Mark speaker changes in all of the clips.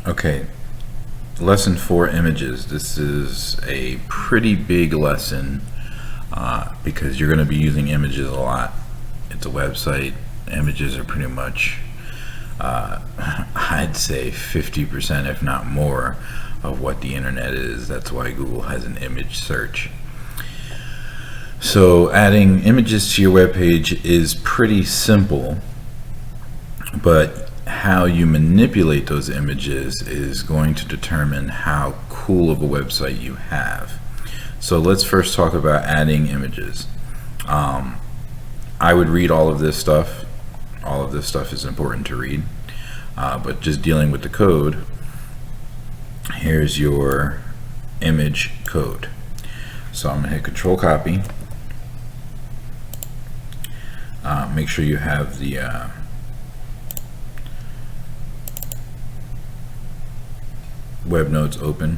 Speaker 1: Okay, lesson 4, images. This is a pretty big lesson because you're going to be using images a lot. It's a website. Images are pretty much, I'd say 50%, if not more, of what the internet is. That's why Google has an image search. So adding images to your web page is pretty simple, but how you manipulate those images is going to determine how cool of a website you have. So let's first talk about adding images. I would read all of this stuff. All of this stuff is important to read, but just dealing with the code, here's your image code. So I'm going to hit Control Copy. Make sure you have the web notes open.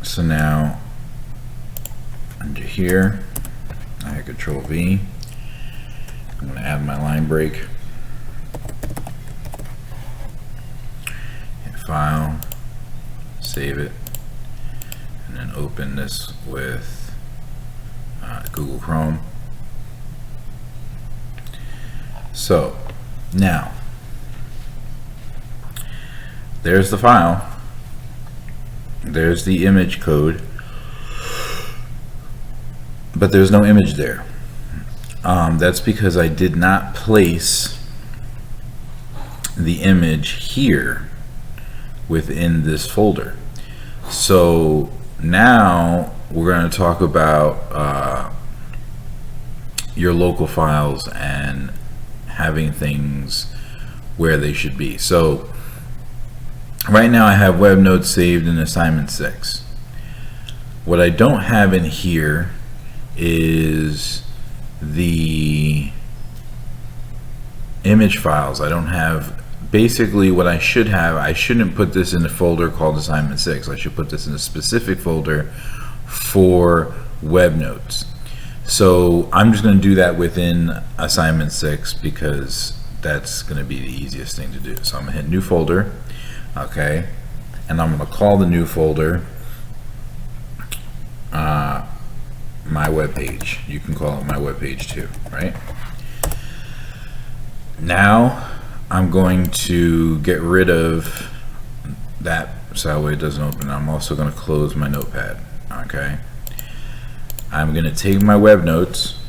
Speaker 1: So now under here I hit Control V. I'm going to add my line break. Hit File, save it, and then open this with Google Chrome. So now there's the file. There's the image code, but there's no image there. That's because I did not place the image here within this folder. So now we're going to talk about your local files and having things where they should be. So right now I have web notes saved in assignment 6. What I don't have in here is the image files. I don't have, basically what I should have, I shouldn't put this in a folder called assignment 6. I should put this in a specific folder for web notes. So I'm just going to do that within assignment 6 because that's going to be the easiest thing to do. So I'm going to hit new folder. Okay, and I'm going to call the new folder my web page. You can call it my web page too, right? Now I'm going to get rid of that so that way it doesn't open. I'm also going to close my notepad. Okay, I'm going to take my web notes.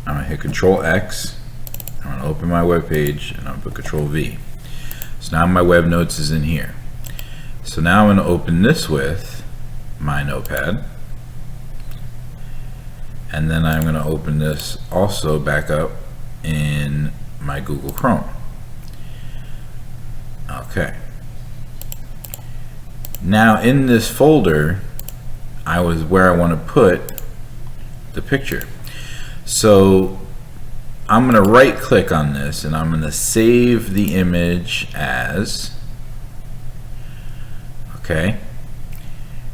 Speaker 1: I'm going to hit Control X. I'm going to open my web page and I'm going to put Control V. So now my web notes is in here. So now I'm going to open this with my notepad, and then I'm going to open this also back up in my Google Chrome. Okay. Now in this folder I was where I want to put the picture. So I'm going to right click on this and I'm going to save the image as, okay,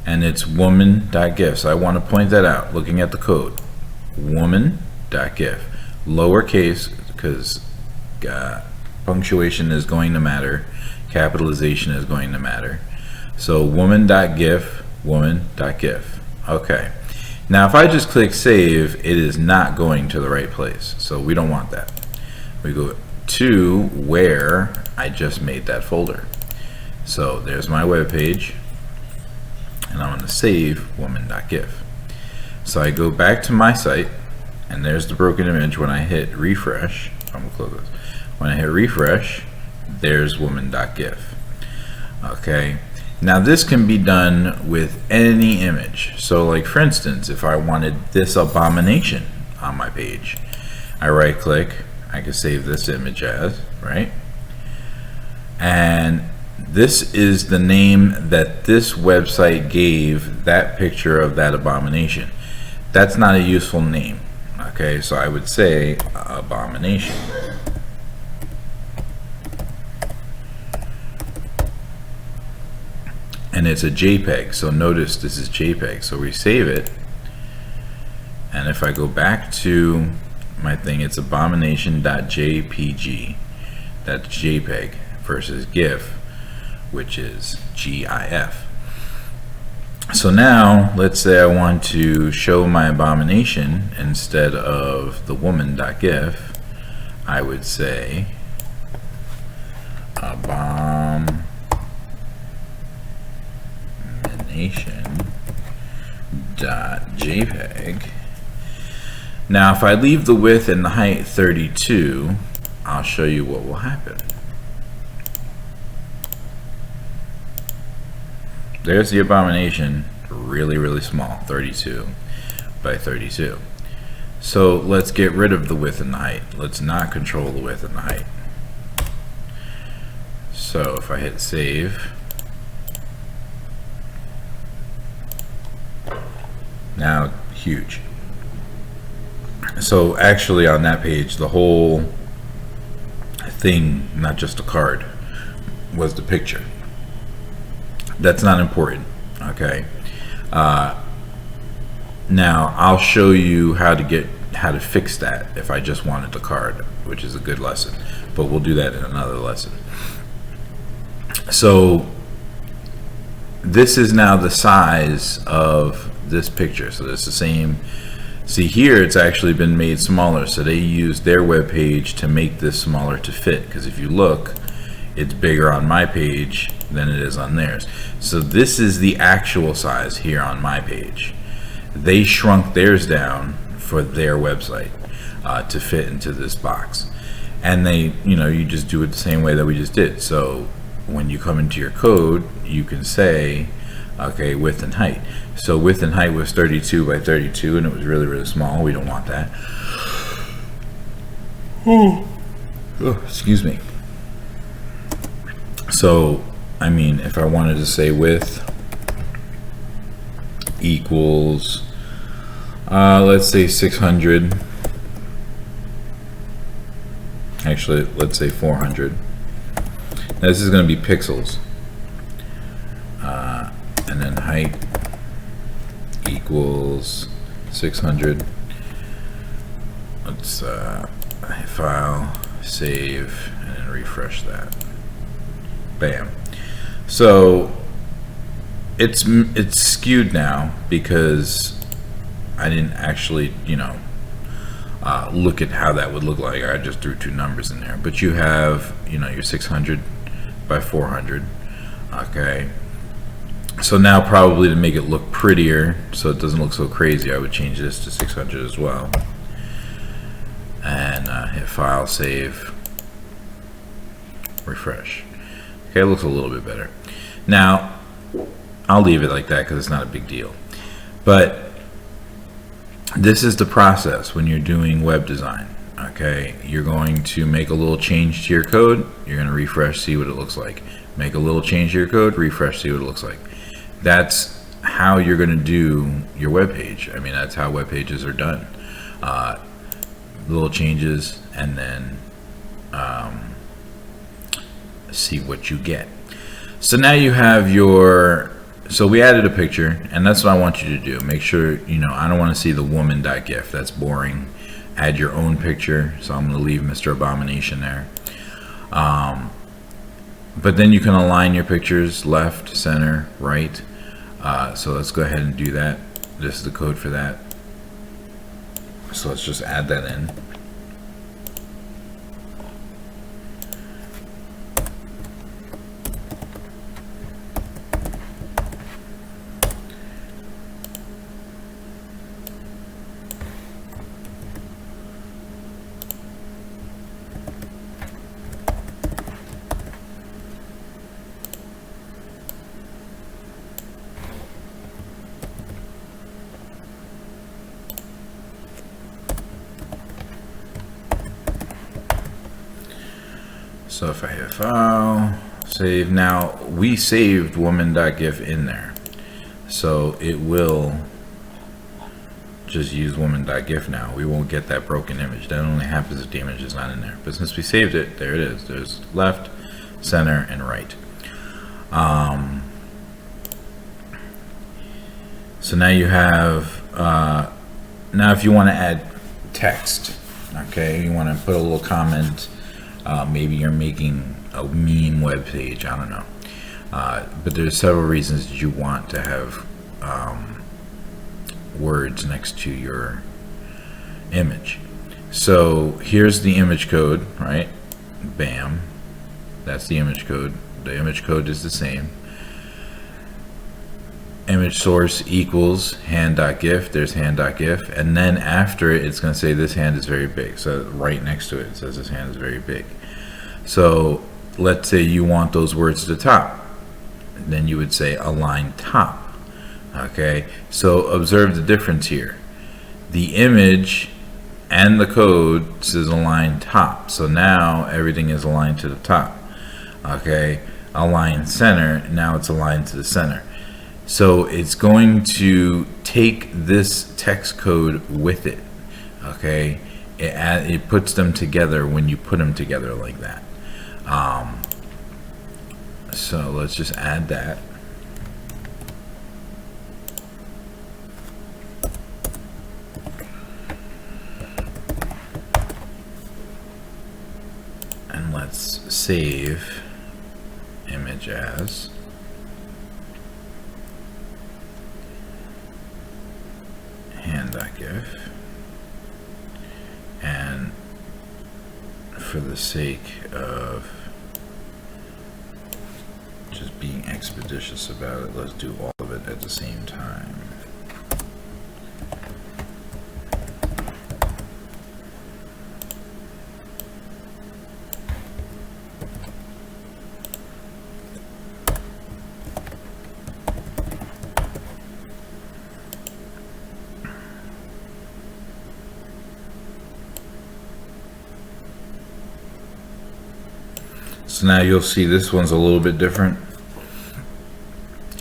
Speaker 1: and it's woman.gif. So I want to point that out looking at the code, woman.gif, lowercase because punctuation is going to matter, capitalization is going to matter. So woman.gif, woman.gif. Okay. Now if I just click save, it is not going to the right place, so we don't want that. We go to where I just made that folder. So there's my web page, and I'm going to save woman.gif. So I go back to my site, and there's the broken image. When I hit refresh, I'm going to close this. When I hit refresh, there's woman.gif. Okay. Now this can be done with any image. So like for instance, if I wanted this abomination on my page, I right click, I can save this image as, right? And this is the name that this website gave that picture of that abomination. That's not a useful name. Okay, so I would say abomination. and it's a JPEG. So notice this is JPEG. So we save it, and if I go back to my thing, it's abomination.jpg. That's JPEG versus GIF, which is GIF. So now let's say I want to show my abomination instead of the woman.gif. I would say abomination.jpg. Now if I leave the width and the height 32, I'll show you what will happen. There's the abomination, really small, 32 by 32. So let's get rid of the width and the height. Let's not control the width and the height. So if I hit save, now huge. So actually on that page, the whole thing, not just a card, was the picture. That's not important, okay? Now I'll show you how to fix that if I just wanted the card, which is a good lesson, but we'll do that in another lesson. So this is now the size of this picture. So it's the same. See here, it's actually been made smaller. So they used their web page to make this smaller to fit, because if you look, it's bigger on my page than it is on theirs. So this is the actual size here on my page. They shrunk theirs down for their website to fit into this box. And they, you just do it the same way that we just did. So when you come into your code, you can say, okay, width and height. So width and height was 32 by 32, and it was really small. We don't want that. Oh, excuse me. So, I mean, if I wanted to say width equals, let's say 600. Actually, let's say 400. Now, this is going to be pixels. And then height equals 600. Let's file, save, and then refresh that. Bam. So it's skewed now because I didn't actually look at how that would look like. I just threw two numbers in there, but you have your 600 by 400. Okay, so now probably to make it look prettier so it doesn't look so crazy, I would change this to 600 as well, and hit file, save, refresh. Okay, it looks a little bit better. Now I'll leave it like that because it's not a big deal, but this is the process when you're doing web design. Okay, you're going to make a little change to your code, you're going to refresh, see what it looks like. Make a little change to your code, refresh, see what it looks like. That's how you're going to do your web page. I mean, that's how web pages are done. Little changes, and then see what you get. So now you have your, so we added a picture, and that's what I want you to do. Make sure, I don't want to see the woman.gif. That's boring. Add your own picture. So I'm going to leave Mr. Abomination there. But then you can align your pictures left, center, right. So let's go ahead and do that. This is the code for that. So let's just add that in. So if I hit file, save, now we saved woman.gif in there. So it will just use woman.gif now. We won't get that broken image. That only happens if the image is not in there. But since we saved it, there it is. There's left, center, and right. So now you have, now if you want to add text, okay, you want to put a little comment, maybe you're making a meme web page, I don't know. But there's several reasons that you want to have words next to your image. So here's the image code, right? Bam. That's the image code. The image code is the same. Image source equals hand.gif. There's hand.gif. And then after it, it's going to say this hand is very big. So right next to it, it says this hand is very big. So let's say you want those words to the top. Then you would say align top. Okay. So observe the difference here. The image and the code says align top. So now everything is aligned to the top. Okay. Align center. Now it's aligned to the center. So it's going to take this text code with it. Okay. It puts them together when you put them together like that. So let's just add that. And let's save image as hand.gif. And for the sake of just being expeditious about it, let's do all of it at the same time. So now you'll see this one's a little bit different.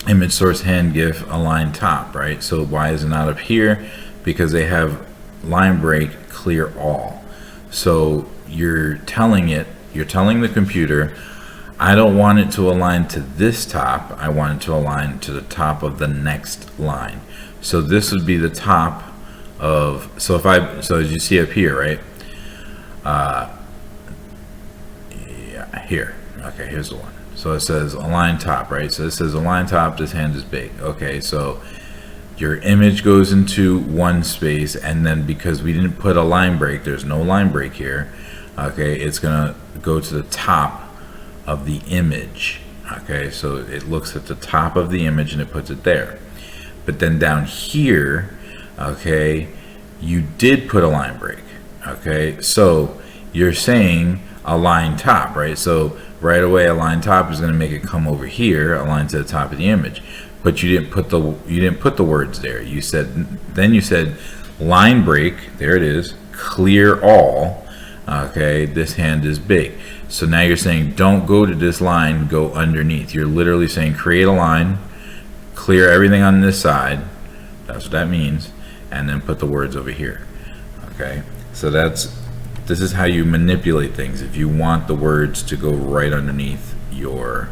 Speaker 1: Image source hand GIF align top, right? So why is it not up here? Because they have line break clear all. So you're telling the computer, I don't want it to align to this top, I want it to align to the top of the next line. So this would be the top of, so as you see up here, right? Here, okay, here's the one. So it says align top, right? So it says align top, this hand is big. Okay, so your image goes into one space, and then because we didn't put a line break, there's no line break here, okay, it's gonna go to the top of the image. Okay, so it looks at the top of the image and it puts it there. But then down here, okay, you did put a line break. Okay, so you're saying align top, right? So right away align top is going to make it come over here, align to the top of the image, but you didn't put the words there. You said line break, there it is, clear all. Okay, this hand is big. So now you're saying don't go to this line, go underneath. You're literally saying create a line, clear everything on this side, that's what that means, and then put the words over here. Okay, so this is how you manipulate things if you want the words to go right underneath your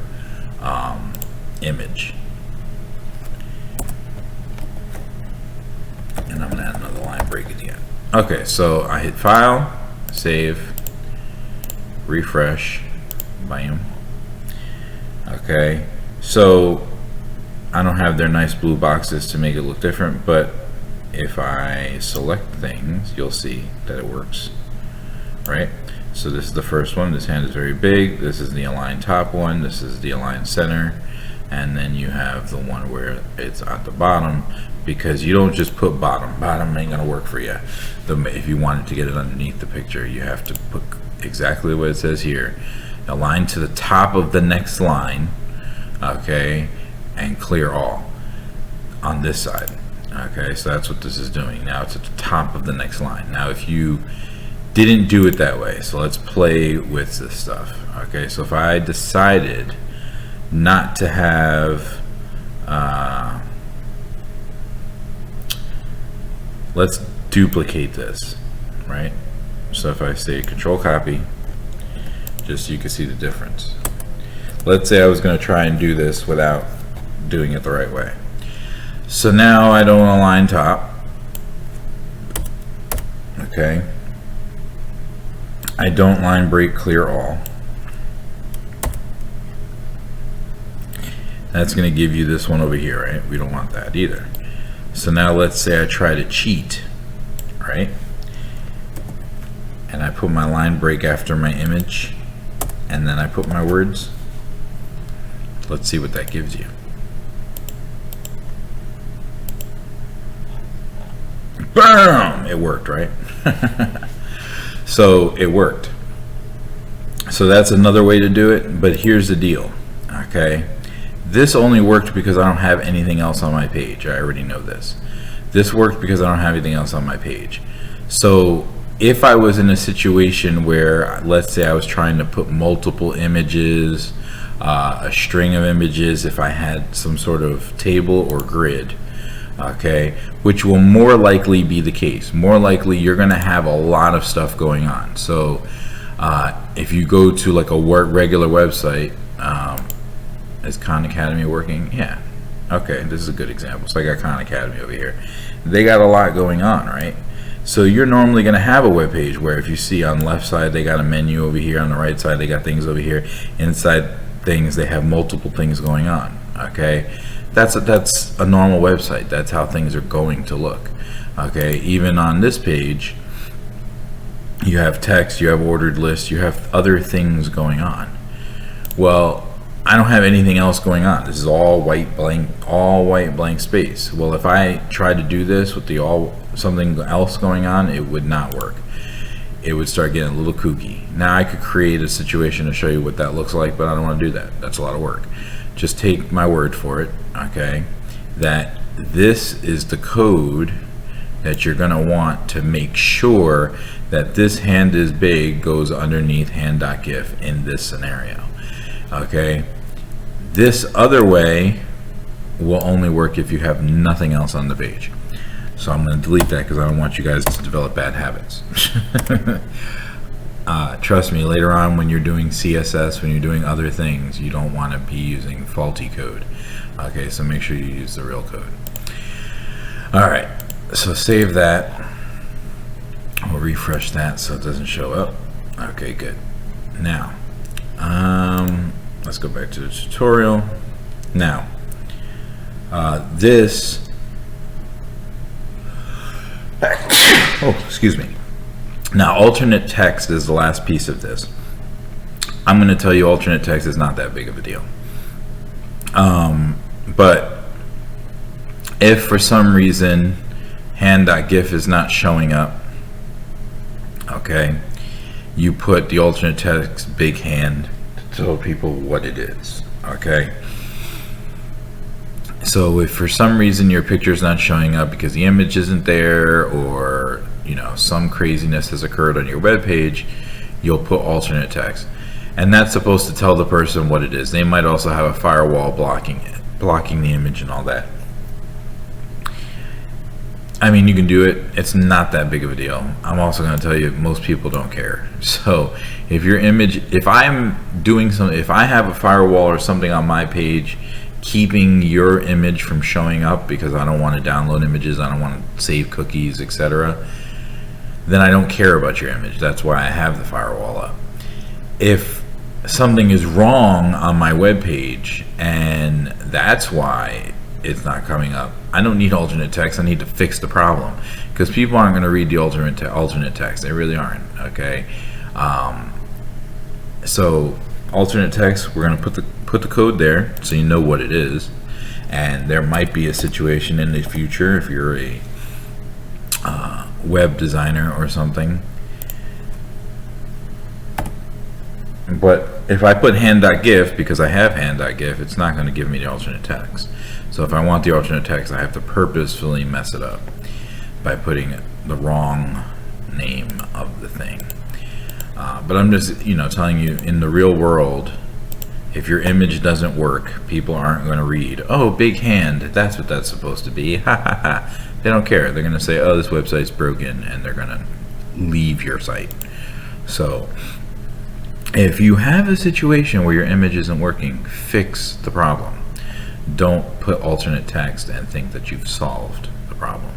Speaker 1: image. And I'm gonna add another line break at the end. Okay, so I hit file, save, refresh, bam. Okay, so I don't have their nice blue boxes to make it look different, but if I select things, you'll see that it works. Right, so this is the first one. This hand is very big. This is the align top one. This is the align center, and then you have the one where it's at the bottom, because you don't just put bottom. Bottom ain't gonna work for you. If you wanted to get it underneath the picture, you have to put exactly what it says here. Align to the top of the next line, okay, and clear all on this side. Okay, so that's what this is doing. Now it's at the top of the next line. Now if you didn't do it that way, so let's play with this stuff. Okay, so if I decided not to have let's duplicate this, right? So if I say control copy, just so you can see the difference. Let's say I was going to try and do this without doing it the right way. So now I don't align top. Okay. I don't line break clear all. That's going to give you this one over here, right? We don't want that either. So now let's say I try to cheat, right? And I put my line break after my image, and then I put my words. Let's see what that gives you. Boom! It worked, right? So it worked. So that's another way to do it, but here's the deal, okay? This only worked because I don't have anything else on my page. I already know this. This worked because I don't have anything else on my page. So if I was in a situation where, let's say I was trying to put multiple images, a string of images, if I had some sort of table or grid, okay, which will more likely be the case. More likely you're going to have a lot of stuff going on. So if you go to like a regular website, is Khan Academy working? Yeah. Okay, this is a good example. So I got Khan Academy over here. They got a lot going on, right? So you're normally going to have a web page where if you see on the left side they got a menu over here, on the right side they got things over here, inside things they have multiple things going on. Okay, that's a normal website. That's how things are going to look. Okay, even on this page you have text, you have ordered lists, you have other things going on. Well, I don't have anything else going on. This is all white blank space. Well, if I try to do this with something else going on, it would not work. It would start getting a little kooky. Now I could create a situation to show you what that looks like, but I don't want to do that. That's a lot of work. Just take my word for it, okay, that this is the code that you're going to want to make sure that this hand is big goes underneath hand.gif in this scenario. Okay, this other way will only work if you have nothing else on the page. So I'm going to delete that because I don't want you guys to develop bad habits. Trust me, later on when you're doing CSS, when you're doing other things, you don't want to be using faulty code. Okay, so make sure you use the real code. Alright, so save that. We'll refresh that so it doesn't show up. Okay, good. Now, let's go back to the tutorial. Now, oh, excuse me. Now, alternate text is the last piece of this. I'm going to tell you alternate text is not that big of a deal. But if for some reason hand.gif is not showing up, okay, you put the alternate text big hand to tell people what it is. Okay, so if for some reason your picture is not showing up because the image isn't there, or you know, some craziness has occurred on your web page, you'll put alternate text, and that's supposed to tell the person what it is. They might also have a firewall blocking the image and all that. I mean, you can do it. It's not that big of a deal. I'm also going to tell you, most people don't care. So if your image, if I'm doing something, if I have a firewall or something on my page keeping your image from showing up because I don't want to download images, I don't want to save cookies, etc., then I don't care about your image. That's why I have the firewall up. If something is wrong on my web page and that's why it's not coming up, I don't need alternate text. I need to fix the problem, because people aren't going to read the alternate text. They really aren't. Okay, so alternate text, we're going to put the code there so you know what it is. And there might be a situation in the future if you're a web designer or something. But if I put hand.gif, because I have hand.gif, it's not going to give me the alternate text. So if I want the alternate text, I have to purposefully mess it up by putting the wrong name of the thing. But I'm just, you know, telling you, in the real world, if your image doesn't work, people aren't going to read, oh, big hand, that's what that's supposed to be. Ha ha ha. They don't care. They're going to say, oh, this website's broken, and they're going to leave your site. So if you have a situation where your image isn't working, fix the problem. Don't put alternate text and think that you've solved the problem.